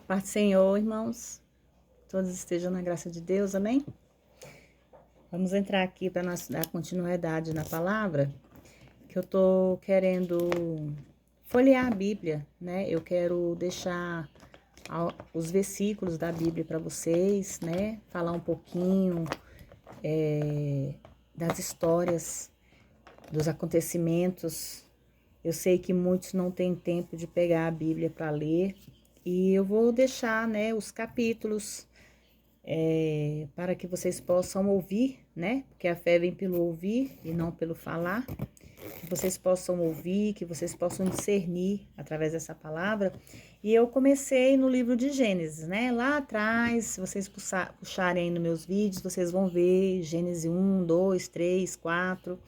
Paz do Senhor, irmãos. Todos estejam na graça de Deus, amém? Vamos entrar aqui para nós dar continuidade na palavra, que eu tô querendo folhear a Bíblia, né? Eu quero deixar os versículos da Bíblia para vocês, né? Falar um pouquinho das histórias, dos acontecimentos. Eu sei que muitos não têm tempo de pegar a Bíblia para ler, e eu vou deixar, né, os capítulos para que vocês possam ouvir, né? Porque a fé vem pelo ouvir e não pelo falar. Que vocês possam ouvir, que vocês possam discernir através dessa palavra. E eu comecei no livro de Gênesis, né? Lá atrás, se vocês puxarem aí nos meus vídeos, vocês vão ver Gênesis 1, 2, 3, 4.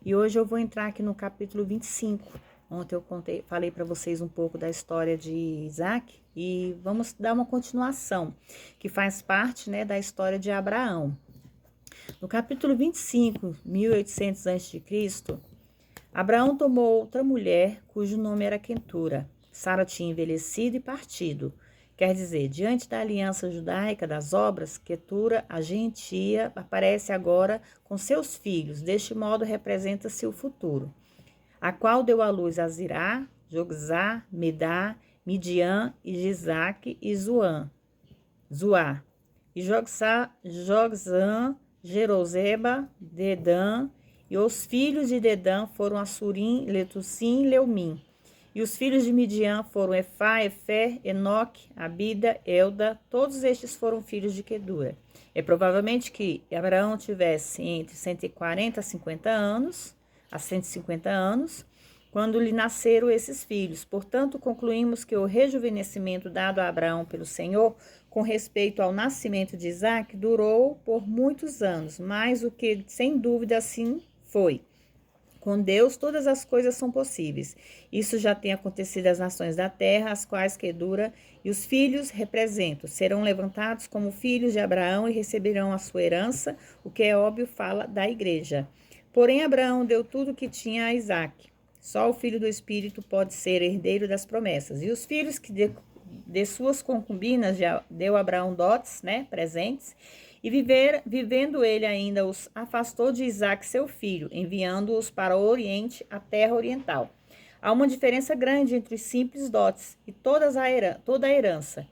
E hoje eu vou entrar aqui no capítulo 25. Ontem eu falei para vocês um pouco da história de Isaac e vamos dar uma continuação, que faz parte, né, da história de Abraão. No capítulo 25, 1800 a.C., Abraão tomou outra mulher, cujo nome era Quentura. Sara tinha envelhecido e partido. Quer dizer, diante da aliança judaica das obras, Quetura, a gentia, aparece agora com seus filhos. Deste modo, representa-se o futuro. A qual deu à luz a Zirá, Jogsá, Medá, Midian, e Gisaque e Zuá. E Jogsã, Jeroseba, Dedã, e os filhos de Dedã foram Assurim, Letussim e Leumim. E os filhos de Midian foram Efá, Efer, Enoque, Abida, Elda. Todos estes foram filhos de Quedura. É provavelmente que Abraão tivesse entre 140 a 150 anos, quando lhe nasceram esses filhos. Portanto, concluímos que o rejuvenescimento dado a Abraão pelo Senhor, com respeito ao nascimento de Isaac, durou por muitos anos, mais o que, sem dúvida, assim foi. Com Deus, todas as coisas são possíveis. Isso já tem acontecido às nações da terra, as quais Quedura e os filhos representam. Serão levantados como filhos de Abraão e receberão a sua herança, o que é óbvio fala da igreja. Porém, Abraão deu tudo o que tinha a Isaac. Só o filho do Espírito pode ser herdeiro das promessas. E os filhos que de suas concubinas já deu Abraão dotes, né, presentes, e vivendo ele ainda os afastou de Isaac, seu filho, enviando-os para o Oriente, a terra oriental. Há uma diferença grande entre os simples dotes e toda a herança.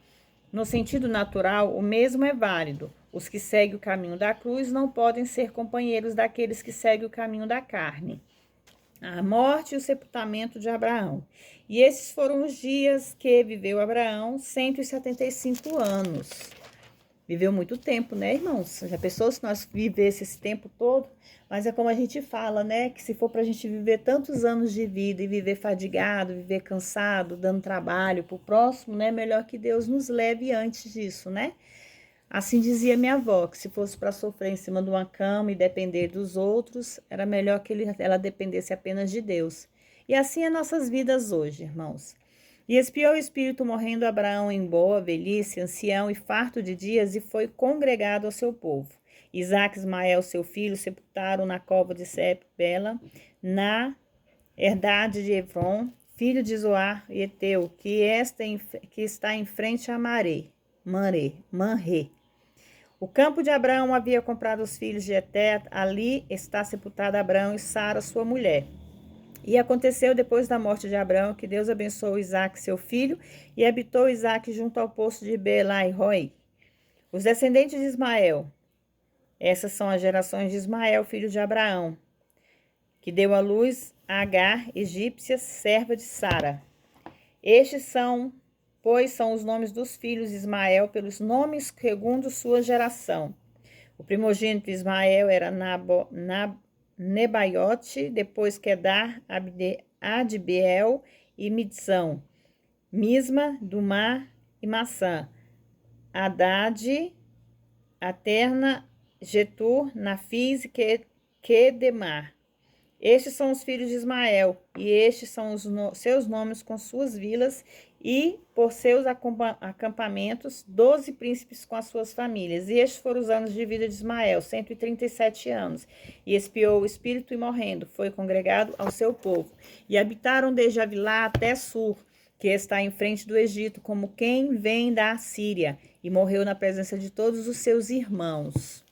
No sentido natural, o mesmo é válido. Os que seguem o caminho da cruz não podem ser companheiros daqueles que seguem o caminho da carne. A morte e o sepultamento de Abraão. E esses foram os dias que viveu Abraão, 175 anos. Viveu muito tempo, né, irmãos? Já pensou se nós vivêssemos esse tempo todo? Mas é como a gente fala, né? Que se for pra gente viver tantos anos de vida e viver fadigado, viver cansado, dando trabalho pro próximo, né? Melhor que Deus nos leve antes disso, né? Assim dizia minha avó, que se fosse para sofrer em cima de uma cama e depender dos outros, era melhor que ela dependesse apenas de Deus. E assim é nossas vidas hoje, irmãos. E espiou o espírito morrendo Abraão em boa velhice, ancião e farto de dias, e foi congregado ao seu povo. Isaque e Ismael, seu filho, sepultaram na cova de Sepela, na herdade de Efron, filho de Zoar e Eteu, que está em frente a Manré. O campo de Abraão havia comprado os filhos de Eté, ali está sepultado Abraão e Sara, sua mulher. E aconteceu depois da morte de Abraão que Deus abençoou Isaque, seu filho, e habitou Isaque junto ao poço de Belai-Roi. Os descendentes de Ismael. Essas são as gerações de Ismael, filho de Abraão, que deu à luz a Agar, egípcia, serva de Sara. Estes são, pois, são os nomes dos filhos de Ismael, pelos nomes segundo sua geração. O primogênito de Ismael era Nebaiote, depois Quedar, Adbeel e Midsão, Misma, Dumá e Maçã, Haddad, Aterna, Getur, Nafis e Quedemar. Estes são os filhos de Ismael, e estes são os seus nomes com suas vilas e por seus acampamentos, 12 príncipes com as suas famílias. E estes foram os anos de vida de Ismael, 137 anos. E expiou o espírito e morrendo, foi congregado ao seu povo. E habitaram desde Avilá até Sur, que está em frente do Egito, como quem vem da Assíria, e morreu na presença de todos os seus irmãos.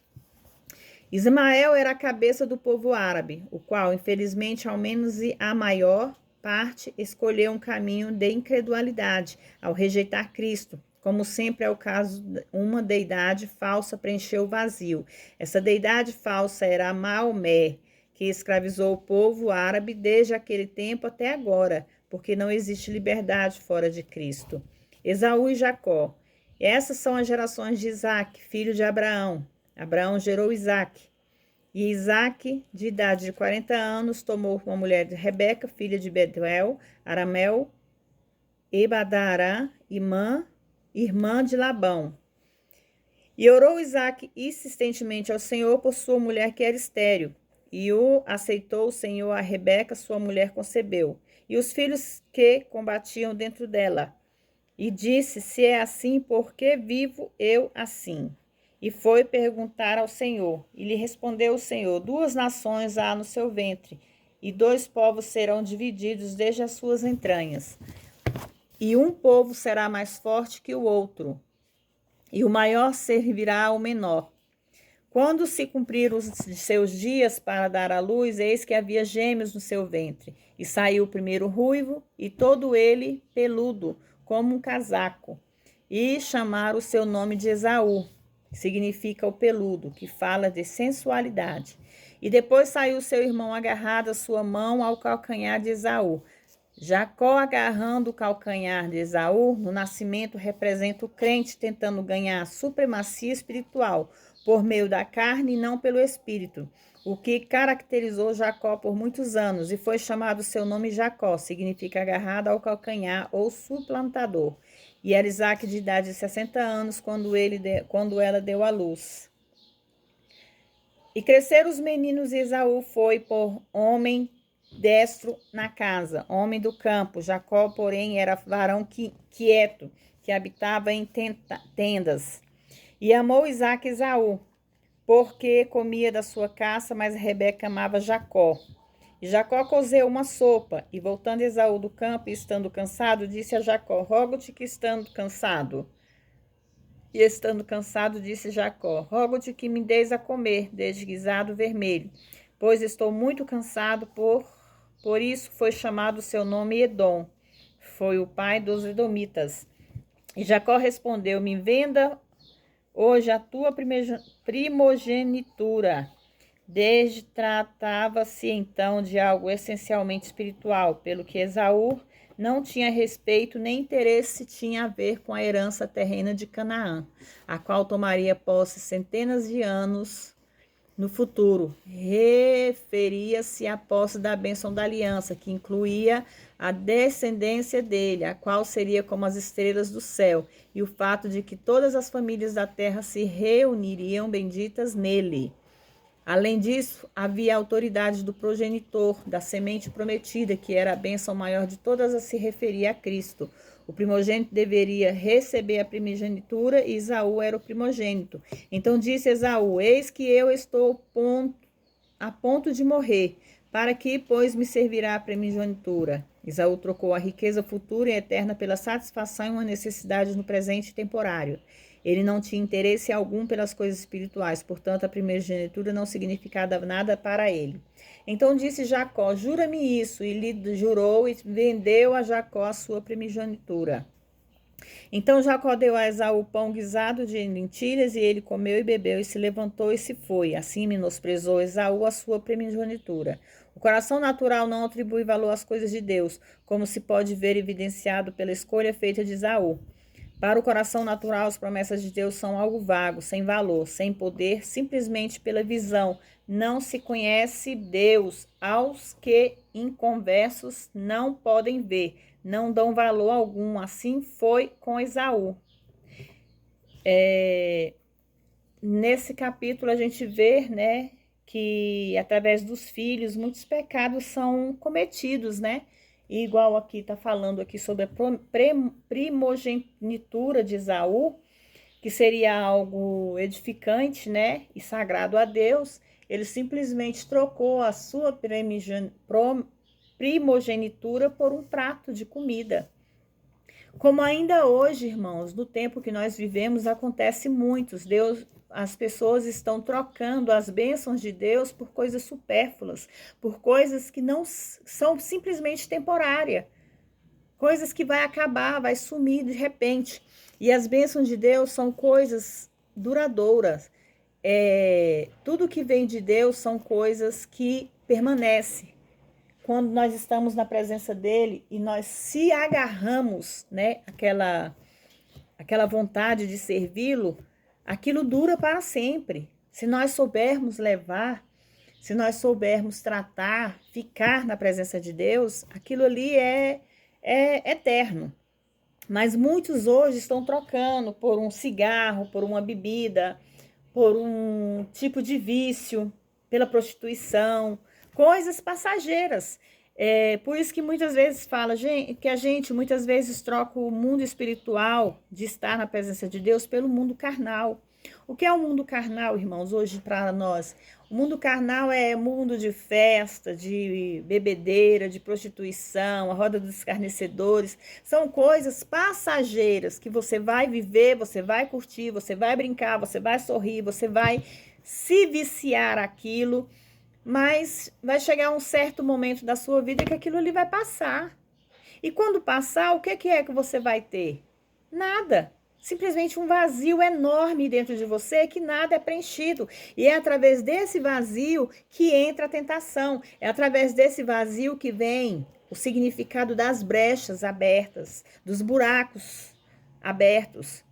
Ismael era a cabeça do povo árabe, o qual, infelizmente, ao menos a maior parte, escolheu um caminho de incredulidade ao rejeitar Cristo. Como sempre é o caso, uma deidade falsa preencheu o vazio. Essa deidade falsa era Maomé, que escravizou o povo árabe desde aquele tempo até agora, porque não existe liberdade fora de Cristo. Esaú e Jacó. Essas são as gerações de Isaque, filho de Abraão. Abraão gerou Isaque. E Isaque, de idade de 40 anos, tomou uma mulher de Rebeca, filha de Betuel, Aramel, Ebadará, irmã de Labão. E orou Isaque insistentemente ao Senhor por sua mulher que era estéril. E o aceitou o Senhor, a Rebeca, sua mulher, concebeu. E os filhos que combatiam dentro dela. E disse, se é assim, por que vivo eu assim? E foi perguntar ao Senhor. E lhe respondeu o Senhor, 2 nações há no seu ventre, e 2 povos serão divididos desde as suas entranhas. E um povo será mais forte que o outro, e o maior servirá ao menor. Quando se cumpriram os seus dias para dar à luz, eis que havia gêmeos no seu ventre. E saiu o primeiro ruivo, e todo ele peludo, como um casaco. E chamaram o seu nome de Esaú, que significa o peludo, que fala de sensualidade. E depois saiu seu irmão agarrado a sua mão ao calcanhar de Esaú. Jacó agarrando o calcanhar de Esaú, no nascimento representa o crente tentando ganhar a supremacia espiritual por meio da carne e não pelo espírito, o que caracterizou Jacó por muitos anos e foi chamado seu nome Jacó, significa agarrado ao calcanhar ou suplantador. E era Isaque de idade de 60 anos quando ela deu à luz. E cresceram os meninos e Esaú foi por homem destro na casa, homem do campo. Jacó, porém, era varão quieto, que habitava em tendas. E amou Isaque Esaú, porque comia da sua caça, mas Rebeca amava Jacó. E Jacó cozeu uma sopa, e voltando Esaú do campo, e estando cansado, disse a Jacó, rogo-te que estando cansado. E estando cansado, disse Jacó, rogo-te que me deis a comer, desde guisado vermelho, pois estou muito cansado, por isso foi chamado o seu nome Edom, foi o pai dos edomitas. E Jacó respondeu, me venda hoje a tua primogenitura. Desde tratava-se então de algo essencialmente espiritual, pelo que Esaú não tinha respeito nem interesse tinha a ver com a herança terrena de Canaã, a qual tomaria posse centenas de anos no futuro. Referia-se à posse da bênção da aliança, que incluía a descendência dele, a qual seria como as estrelas do céu, e o fato de que todas as famílias da terra se reuniriam benditas nele. Além disso, havia a autoridade do progenitor, da semente prometida, que era a bênção maior de todas a se referia a Cristo. O primogênito deveria receber a primogenitura e Esaú era o primogênito. Então disse Esaú, eis que eu estou a ponto de morrer, para que, pois, me servirá a primogenitura? Esaú trocou a riqueza futura e eterna pela satisfação e uma necessidade no presente temporário. Ele não tinha interesse algum pelas coisas espirituais, portanto, a primogenitura não significava nada para ele. Então disse Jacó, jura-me isso, e lhe jurou e vendeu a Jacó a sua primogenitura. Então Jacó deu a Esaú pão guisado de lentilhas, e ele comeu e bebeu, e se levantou e se foi. Assim menosprezou Esaú a sua primogenitura. O coração natural não atribui valor às coisas de Deus, como se pode ver evidenciado pela escolha feita de Esaú. Para o coração natural, as promessas de Deus são algo vago, sem valor, sem poder, simplesmente pela visão. Não se conhece Deus aos que, inconversos, não podem ver, não dão valor algum. Assim foi com Esaú. Nesse capítulo a gente vê, né, que através dos filhos muitos pecados são cometidos, né? E igual aqui está falando aqui sobre a primogenitura de Esaú, que seria algo edificante, né, e sagrado a Deus, ele simplesmente trocou a sua primogenitura por um prato de comida. Como ainda hoje, irmãos, no tempo que nós vivemos, acontece muito. As pessoas estão trocando as bênçãos de Deus por coisas supérfluas, por coisas que não são simplesmente temporárias, coisas que vai acabar, vai sumir de repente. E as bênçãos de Deus são coisas duradouras. Tudo que vem de Deus são coisas que permanecem. Quando nós estamos na presença dele e nós se agarramos, né, aquela vontade de servi-lo, aquilo dura para sempre. Se nós soubermos levar, se nós soubermos tratar, ficar na presença de Deus, aquilo ali é eterno. Mas muitos hoje estão trocando por um cigarro, por uma bebida, por um tipo de vício, pela prostituição, coisas passageiras. Por isso que muitas vezes fala que a gente muitas vezes troca o mundo espiritual de estar na presença de Deus pelo mundo carnal. O que é o mundo carnal, irmãos, hoje para nós? O mundo carnal é mundo de festa, de bebedeira, de prostituição, a roda dos escarnecedores. São coisas passageiras que você vai viver, você vai curtir, você vai brincar, você vai sorrir, você vai se viciar aquilo, mas vai chegar um certo momento da sua vida que aquilo ali vai passar. E quando passar, o que é que você vai ter? Nada. Simplesmente um vazio enorme dentro de você que nada é preenchido. E é através desse vazio que entra a tentação. É através desse vazio que vem o significado das brechas abertas, dos buracos abertos.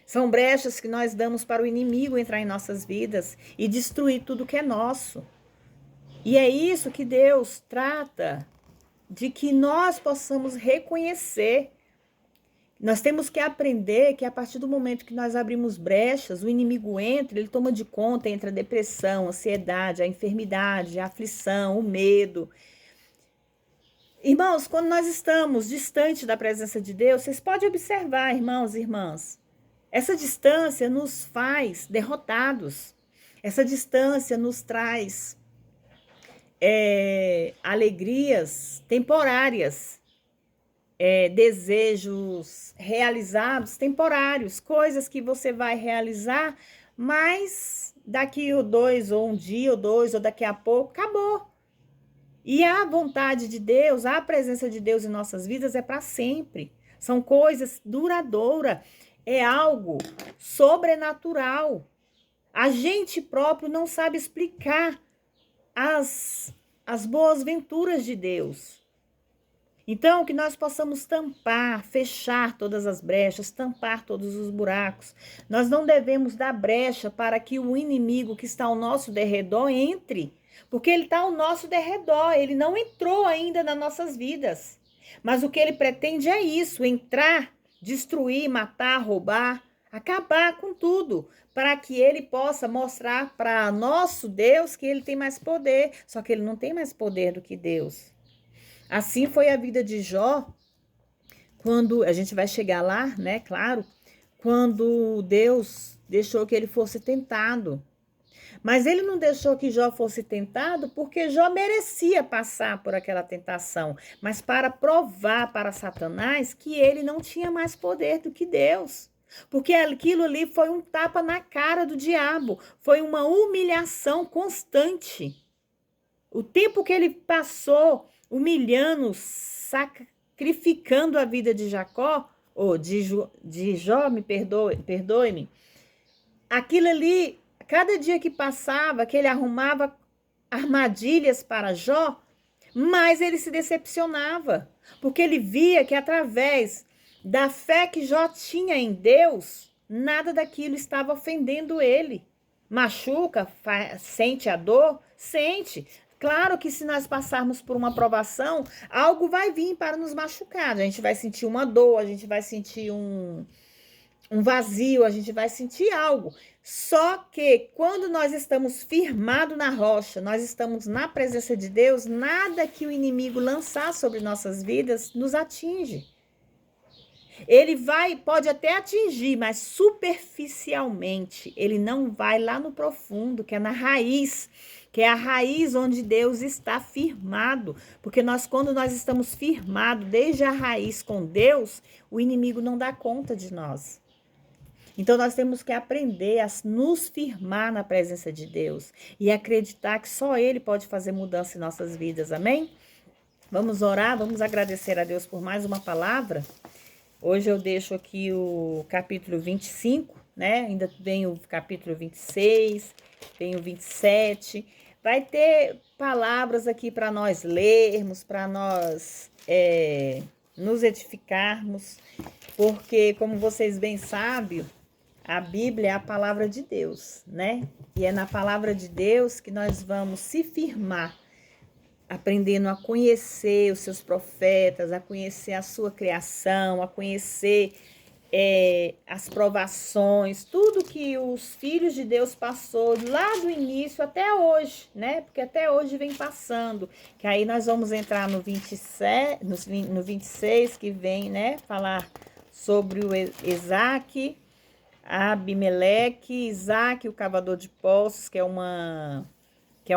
São brechas que nós damos para o inimigo entrar em nossas vidas e destruir tudo que é nosso. E é isso que Deus trata, de que nós possamos reconhecer. Nós temos que aprender que a partir do momento que nós abrimos brechas, o inimigo entra, ele toma de conta, entra a depressão, a ansiedade, a enfermidade, a aflição, o medo. Irmãos, quando nós estamos distante da presença de Deus, vocês podem observar, irmãos e irmãs, essa distância nos faz derrotados. Essa distância nos traz alegrias temporárias. Desejos realizados temporários, coisas que você vai realizar, mas daqui ou dois, ou um dia ou dois, ou daqui a pouco, acabou. E a vontade de Deus, a presença de Deus em nossas vidas é para sempre. São coisas duradouras, é algo sobrenatural. A gente próprio não sabe explicar as boas venturas de Deus. Então, que nós possamos tampar, fechar todas as brechas, tampar todos os buracos. Nós não devemos dar brecha para que o inimigo que está ao nosso derredor entre, porque ele está ao nosso derredor, ele não entrou ainda nas nossas vidas. Mas o que ele pretende é isso, entrar, destruir, matar, roubar, acabar com tudo, para que ele possa mostrar para nosso Deus que ele tem mais poder, só que ele não tem mais poder do que Deus. Assim foi a vida de Jó, quando a gente vai chegar lá, né, claro, quando Deus deixou que ele fosse tentado. Mas ele não deixou que Jó fosse tentado porque Jó merecia passar por aquela tentação, mas para provar para Satanás que ele não tinha mais poder do que Deus. Porque aquilo ali foi um tapa na cara do diabo, foi uma humilhação constante. O tempo que ele passou humilhando, sacrificando a vida de Jacó, ou de Jó, perdoe-me, aquilo ali, cada dia que passava, que ele arrumava armadilhas para Jó, mais ele se decepcionava, porque ele via que através da fé que Jó tinha em Deus, nada daquilo estava ofendendo ele. Machuca, sente a dor? Sente. Claro que se nós passarmos por uma provação, algo vai vir para nos machucar. A gente vai sentir uma dor, a gente vai sentir um vazio, a gente vai sentir algo. Só que quando nós estamos firmados na rocha, nós estamos na presença de Deus, nada que o inimigo lançar sobre nossas vidas nos atinge. Ele pode até atingir, mas superficialmente. Ele não vai lá no profundo, que é na raiz, que é a raiz onde Deus está firmado. Porque quando nós estamos firmados desde a raiz com Deus, o inimigo não dá conta de nós. Então, nós temos que aprender a nos firmar na presença de Deus e acreditar que só Ele pode fazer mudança em nossas vidas, amém? Vamos orar, vamos agradecer a Deus por mais uma palavra. Hoje eu deixo aqui o capítulo 25, né? Ainda vem o capítulo 26, vem o 27. Vai ter palavras aqui para nós lermos, para nós nos edificarmos, porque, como vocês bem sabem, a Bíblia é a palavra de Deus, né? E é na palavra de Deus que nós vamos se firmar, aprendendo a conhecer os seus profetas, a conhecer a sua criação, a conhecer as provações, tudo que os filhos de Deus passou lá do início até hoje, né? Porque até hoje vem passando. Que aí nós vamos entrar no 27, no 26, que vem, né? Falar sobre o Isaac, Abimeleque, Isaac, o cavador de poços, que é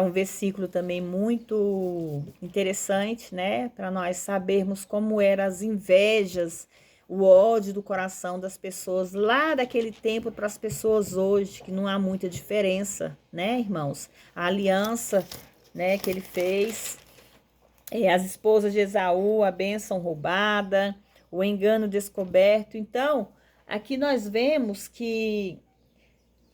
um versículo também muito interessante, né? Para nós sabermos como eram as invejas, o ódio do coração das pessoas lá daquele tempo para as pessoas hoje, que não há muita diferença, né, irmãos? A aliança, né, que ele fez, as esposas de Esaú, a bênção roubada, o engano descoberto. Então, aqui nós vemos que,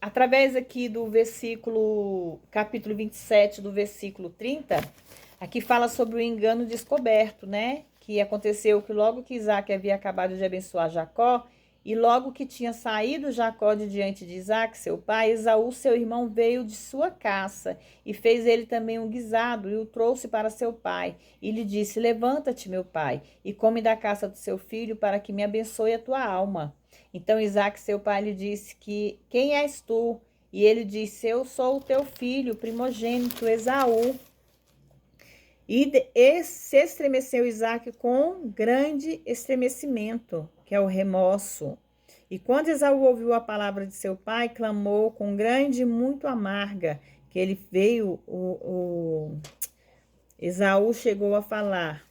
através aqui do versículo, capítulo 27, do versículo 30, aqui fala sobre o engano descoberto, né? Que aconteceu que logo que Isaac havia acabado de abençoar Jacó, e logo que tinha saído Jacó de diante de Isaac, seu pai, Esaú, seu irmão, veio de sua caça, e fez ele também um guisado, e o trouxe para seu pai. E lhe disse: levanta-te, meu pai, e come da caça do seu filho, para que me abençoe a tua alma. Então Isaac, seu pai, lhe disse: quem és tu? E ele disse: eu sou o teu filho, primogênito, Esaú. E se estremeceu Isaac com grande estremecimento, que é o remorso. E quando Esaú ouviu a palavra de seu pai, clamou com grande e muito amarga, que ele veio, Esaú chegou a falar,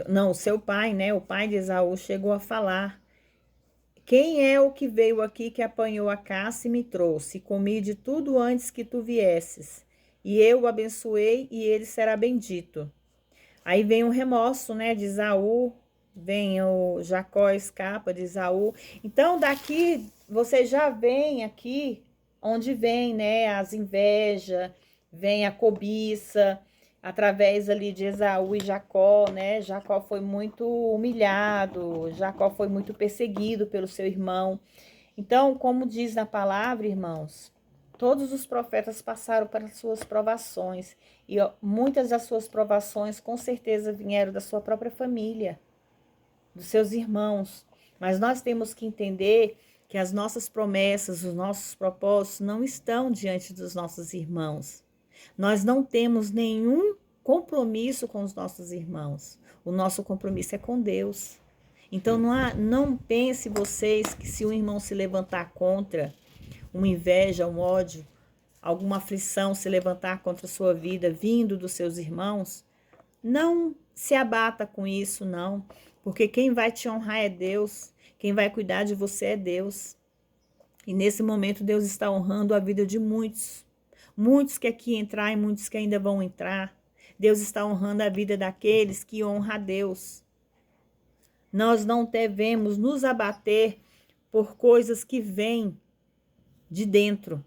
não, seu pai, né, o pai de Esaú chegou a falar: quem é o que veio aqui que apanhou a caça e me trouxe? Comi de tudo antes que tu viesses. E eu o abençoei e ele será bendito. Aí vem o remorso, né, de Esaú, vem o Jacó escapa de Esaú. Então, daqui, você já vem aqui, onde vem, né, as invejas, vem a cobiça, através ali de Esaú e Jacó, né? Jacó foi muito humilhado, Jacó foi muito perseguido pelo seu irmão. Então, como diz na palavra, irmãos, todos os profetas passaram pelas suas provações, e muitas das suas provações com certeza vieram da sua própria família, dos seus irmãos. Mas nós temos que entender que as nossas promessas, os nossos propósitos não estão diante dos nossos irmãos. Nós não temos nenhum compromisso com os nossos irmãos. O nosso compromisso é com Deus. Então não pense vocês que se um irmão se levantar contra, uma inveja, um ódio, alguma aflição se levantar contra a sua vida, vindo dos seus irmãos, não se abata com isso, não. Porque quem vai te honrar é Deus, quem vai cuidar de você é Deus. E nesse momento Deus está honrando a vida de muitos. Muitos que aqui entraram e muitos que ainda vão entrar. Deus está honrando a vida daqueles que honram a Deus. Nós não devemos nos abater por coisas que vêm de dentro,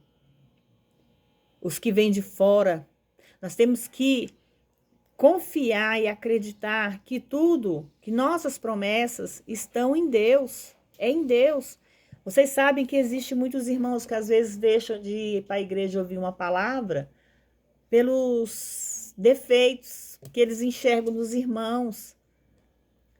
os que vêm de fora. Nós temos que confiar e acreditar que tudo, que nossas promessas estão em Deus, é em Deus. Vocês sabem que existe muitos irmãos que às vezes deixam de ir para a igreja ouvir uma palavra pelos defeitos que eles enxergam nos irmãos,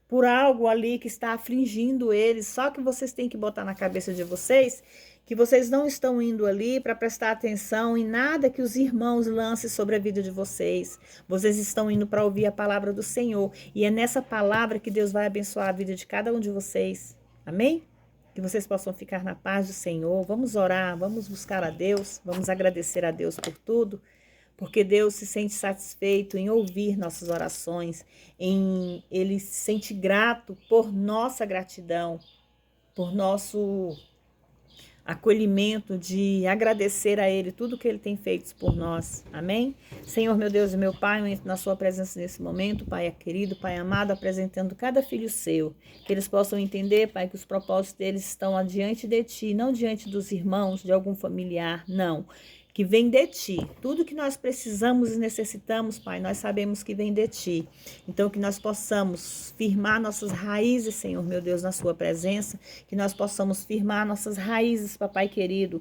por algo ali que está afligindo eles. Só que vocês têm que botar na cabeça de vocês que vocês não estão indo ali para prestar atenção em nada que os irmãos lancem sobre a vida de vocês. Vocês estão indo para ouvir a palavra do Senhor. E é nessa palavra que Deus vai abençoar a vida de cada um de vocês. Amém? que vocês possam ficar na paz do Senhor. Vamos orar, vamos buscar a Deus, vamos agradecer a Deus por tudo, porque Deus se sente satisfeito em ouvir nossas orações, Ele se sente grato por nossa gratidão, por nosso acolhimento, de agradecer a Ele tudo que Ele tem feito por nós. Amém? Senhor, meu Deus e meu Pai, eu entro na sua presença nesse momento, Pai querido, Pai amado, apresentando cada filho seu, que eles possam entender, Pai, que os propósitos deles estão adiante de Ti, não diante dos irmãos, de algum familiar, não, que vem de Ti. Tudo que nós precisamos e necessitamos, Pai, nós sabemos que vem de Ti. Então, que nós possamos firmar nossas raízes, Senhor, meu Deus, na Sua presença, que nós possamos firmar nossas raízes, Papai querido,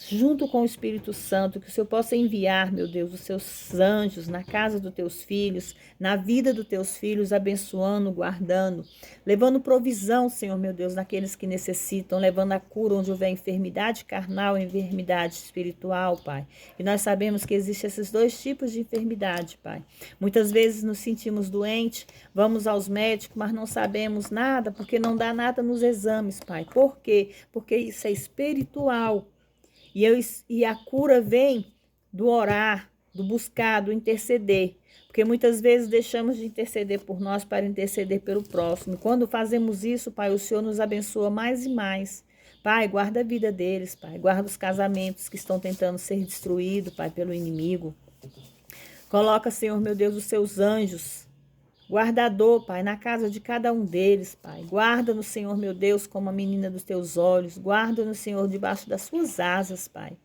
junto com o Espírito Santo, que o Senhor possa enviar, meu Deus, os seus anjos na casa dos teus filhos, na vida dos teus filhos, abençoando, guardando, levando provisão, Senhor, meu Deus, naqueles que necessitam, levando a cura onde houver enfermidade carnal e enfermidade espiritual, Pai. E nós sabemos que existem esses dois tipos de enfermidade, Pai. Muitas vezes nos sentimos doentes, vamos aos médicos, mas não sabemos nada, porque não dá nada nos exames, Pai. Por quê? Porque isso é espiritual. E a cura vem do orar, do buscar, do interceder. Porque muitas vezes deixamos de interceder por nós para interceder pelo próximo. Quando fazemos isso, Pai, o Senhor nos abençoa mais e mais. Pai, guarda a vida deles, Pai. Guarda os casamentos que estão tentando ser destruídos, Pai, pelo inimigo. Coloca, Senhor, meu Deus, os seus anjos guardador, Pai, na casa de cada um deles, Pai. Guarda no Senhor, meu Deus, como a menina dos teus olhos. Guarda no Senhor, debaixo das suas asas, Pai.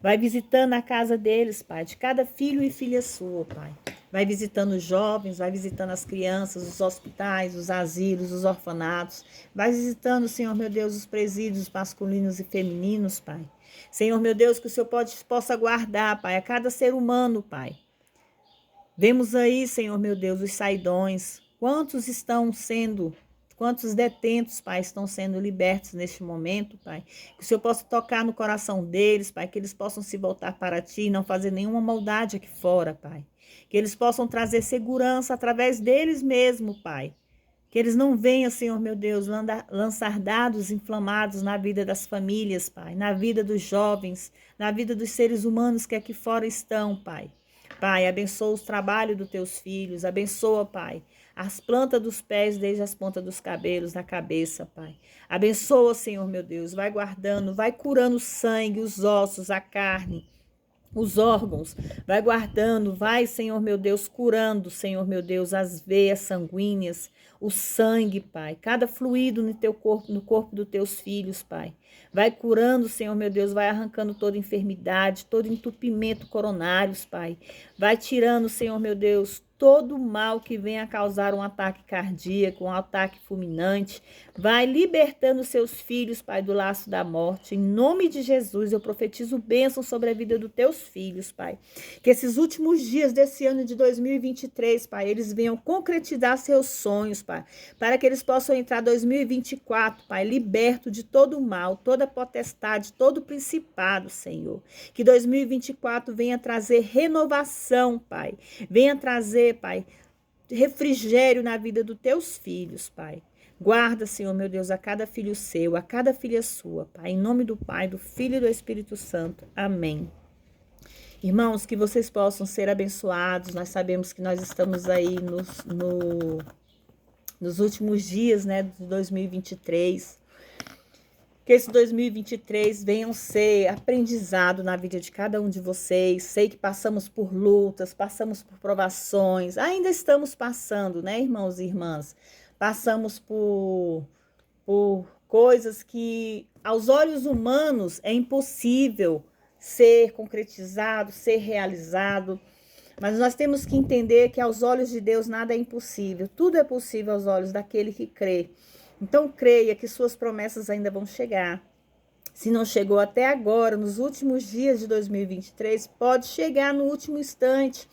Vai visitando a casa deles, Pai, de cada filho e filha sua, Pai. Vai visitando os jovens, vai visitando as crianças, os hospitais, os asilos, os orfanatos. Vai visitando, Senhor, meu Deus, os presídios masculinos e femininos, Pai. Senhor, meu Deus, que o Senhor possa guardar, Pai, a cada ser humano, Pai. Vemos aí, Senhor, meu Deus, os saidões. Quantos detentos, Pai, estão sendo libertos neste momento, Pai. Que o Senhor possa tocar no coração deles, Pai, que eles possam se voltar para Ti e não fazer nenhuma maldade aqui fora, Pai. Que eles possam trazer segurança através deles mesmo, Pai. Que eles não venham, Senhor, meu Deus, lançar dados inflamados na vida das famílias, Pai, na vida dos jovens, na vida dos seres humanos que aqui fora estão, Pai. Pai, abençoa os trabalhos dos teus filhos, abençoa, Pai, as plantas dos pés desde as pontas dos cabelos, na cabeça, Pai. Abençoa, Senhor, meu Deus, vai guardando, vai curando o sangue, os ossos, a carne, os órgãos, vai guardando, vai, Senhor, meu Deus, curando, Senhor, meu Deus, as veias sanguíneas, o sangue, Pai, cada fluido no teu corpo, no corpo dos teus filhos, Pai. Vai curando, Senhor, meu Deus, vai arrancando toda enfermidade, todo entupimento coronários, Pai. Vai tirando, Senhor, meu Deus, todo mal que venha causar um ataque cardíaco, um ataque fulminante. Vai libertando seus filhos, Pai, do laço da morte. Em nome de Jesus, eu profetizo bênção sobre a vida dos teus filhos, Pai. Que esses últimos dias desse ano de 2023, Pai, eles venham concretizar seus sonhos, Pai. Para que eles possam entrar 2024, Pai, liberto de todo o mal, toda potestade, todo principado, Senhor. Que 2024 venha trazer renovação, Pai. Venha trazer, Pai, refrigério na vida dos teus filhos, Pai. Guarda, Senhor, meu Deus, a cada filho seu, a cada filha sua, Pai. Em nome do Pai, do Filho e do Espírito Santo. Amém. Irmãos, que vocês possam ser abençoados. Nós sabemos que nós estamos aí nos últimos dias, né, de 2023. Que esse 2023 venham ser aprendizado na vida de cada um de vocês. Sei que passamos por lutas, passamos por provações. Ainda estamos passando, né, irmãos e irmãs? Passamos por coisas que aos olhos humanos é impossível ser concretizado, ser realizado. Mas nós temos que entender que aos olhos de Deus nada é impossível. Tudo é possível aos olhos daquele que crê. Então, creia que suas promessas ainda vão chegar. Se não chegou até agora, nos últimos dias de 2023, pode chegar no último instante.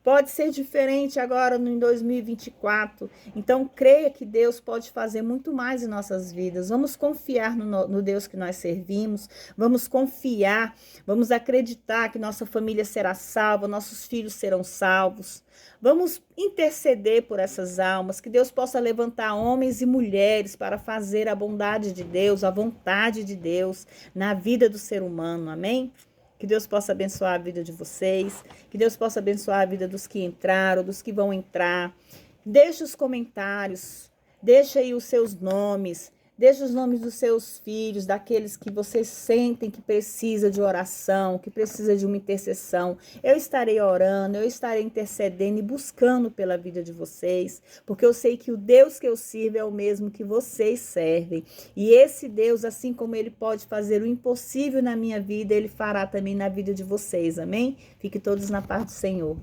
Pode ser diferente agora em 2024. Então, creia que Deus pode fazer muito mais em nossas vidas. Vamos confiar no Deus que nós servimos. Vamos confiar, vamos acreditar que nossa família será salva, nossos filhos serão salvos. Vamos interceder por essas almas, que Deus possa levantar homens e mulheres para fazer a bondade de Deus, a vontade de Deus na vida do ser humano. Amém? Que Deus possa abençoar a vida de vocês, que Deus possa abençoar a vida dos que entraram, dos que vão entrar. Deixe os comentários, deixe aí os seus nomes, deixe os nomes dos seus filhos, daqueles que vocês sentem que precisa de oração, que precisa de uma intercessão. Eu estarei orando, eu estarei intercedendo e buscando pela vida de vocês, porque eu sei que o Deus que eu sirvo é o mesmo que vocês servem. E esse Deus, assim como ele pode fazer o impossível na minha vida, ele fará também na vida de vocês. Amém? Fiquem todos na paz do Senhor.